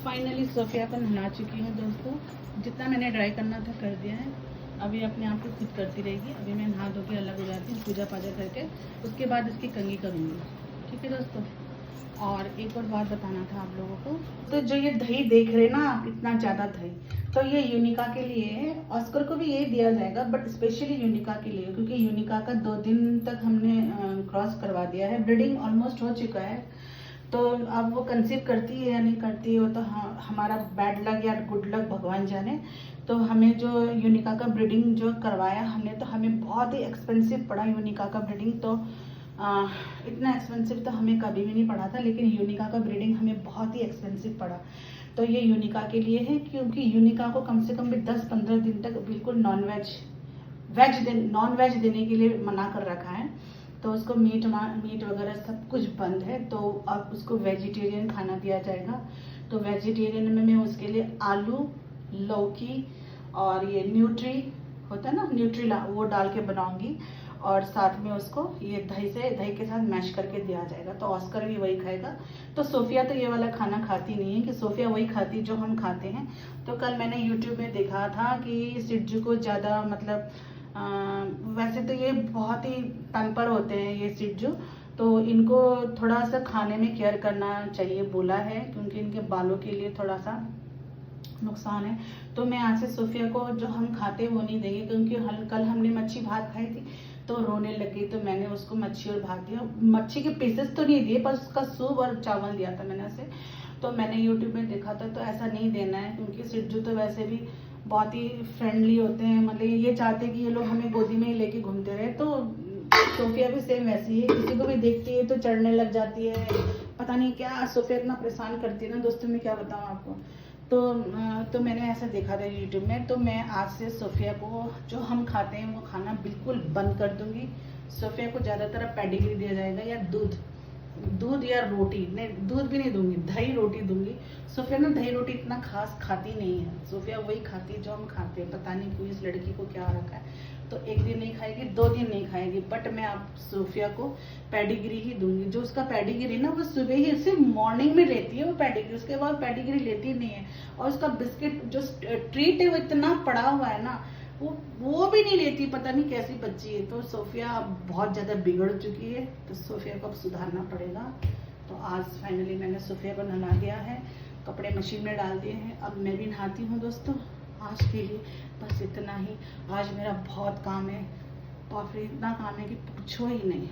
Finally Sophia को नहा चुकी हूँ दोस्तों। जितना मैंने ड्राई करना था कर दिया है। अभी अपने आप को खुद करती रहेगी। अभी मैं नहा धो के अलग हो जाती हूँ पूजा पाजा करके, उसके बाद इसकी कंघी करूँगी। ठीक है दोस्तों। और एक और बात बताना था आप लोगों को, तो जो ये दही देख रहे ना आप, इतना ज़्यादा दही, तो ये यूनिका के लिए है। ऑस्कर को भी ये दिया जाएगा बट स्पेशली यूनिका के लिए, क्योंकि यूनिका का 2 दिन तक हमने क्रॉस करवा दिया है। ब्रीडिंग ऑलमोस्ट हो चुका है। तो अब वो कंसीव करती है या नहीं करती है वो तो हमारा बैड लक या गुड लक भगवान जाने। तो हमें जो यूनिका का ब्रीडिंग जो करवाया हमने, तो हमें बहुत ही एक्सपेंसिव पड़ा यूनिका का ब्रीडिंग। तो इतना एक्सपेंसिव तो हमें कभी भी नहीं पड़ा था, लेकिन यूनिका का ब्रीडिंग हमें बहुत ही एक्सपेंसिव पड़ा। तो ये यूनिका के लिए है, क्योंकि यूनिका को कम से कम भी 10-15 दिन तक बिल्कुल नॉन वेज देने के लिए मना कर रखा है। तो उसको मीट वगैरह सब कुछ बंद है। तो अब उसको वेजिटेरियन खाना दिया जाएगा। तो वेजिटेरियन में मैं उसके लिए आलू, लौकी और ये न्यूट्री होता है ना, न्यूट्रीला, वो डाल के बनाऊंगी। और साथ में उसको ये दही के साथ मैश करके दिया जाएगा। तो ऑस्कर भी वही खाएगा। तो सोफिया तो ये वाला खाना खाती नहीं है, कि सोफिया वही खाती जो हम खाते हैं। तो कल मैंने यूट्यूब में देखा था कि सिज्जू को ज़्यादा मतलब वैसे तो ये बहुत ही पैम्पर होते हैं ये सिज्जू, तो इनको थोड़ा सा खाने में केयर करना चाहिए बोला है, क्योंकि इनके बालों के लिए थोड़ा सा नुकसान है। तो मैं आज से सोफिया को जो हम खाते वो नहीं देंगे, क्योंकि कल हमने मच्छी भात खाई थी तो रोने लगी। तो मैंने उसको मच्छी और भात दिया। मच्छी के पीसेस तो नहीं दिए, पर उसका सूप और चावल दिया था मैंने उसे। तो मैंने यूट्यूब में देखा था, तो ऐसा नहीं देना है, क्योंकि सिज्जू तो वैसे भी बहुत ही फ्रेंडली होते हैं। मतलब ये चाहते हैं कि ये लोग हमें गोदी में ही लेके घूमते रहे। तो सोफिया भी सेम वैसी है, किसी को भी देखती है तो चढ़ने लग जाती है, पता नहीं क्या। सोफिया इतना परेशान करती है ना दोस्तों, मैं क्या बताऊँ आपको। तो मैंने ऐसा देखा था यूट्यूब में। तो मैं आज से सोफिया को जो हम खाते हैं वो खाना बिल्कुल बंद कर दूंगी। सोफिया को ज़्यादातर पेडिग्री दिया जाएगा या दूध या रोटी, नहीं दूध भी नहीं दूंगी, दही रोटी दूंगी। सोफिया ना दही रोटी इतना खास खाती नहीं है। सोफिया वही खाती है जो हम खाते हैं। पता नहीं क्यों इस लड़की को क्या रखा है। तो 1 दिन नहीं खाएगी, 2 दिन नहीं खाएगी, बट मैं आप सोफिया को पेडिग्री ही दूंगी। जो उसका पेडिग्री ना वो सुबह ही सिर्फ मॉर्निंग में लेती है वो पेडिग्री, उसके बाद पेडिग्री लेती नहीं है। और उसका बिस्किट जो ट्रीट है वो इतना पड़ा हुआ है ना, वो भी नहीं लेती। पता नहीं कैसी बच्ची है। तो सोफिया अब बहुत ज़्यादा बिगड़ चुकी है, तो सोफिया को अब सुधारना पड़ेगा। तो आज फाइनली मैंने सोफिया को नहला दिया है, कपड़े मशीन में डाल दिए हैं। अब मैं भी नहाती हूँ दोस्तों। आज के लिए बस इतना ही। आज मेरा बहुत काम है, बाप रे इतना काम है कि पूछो ही नहीं।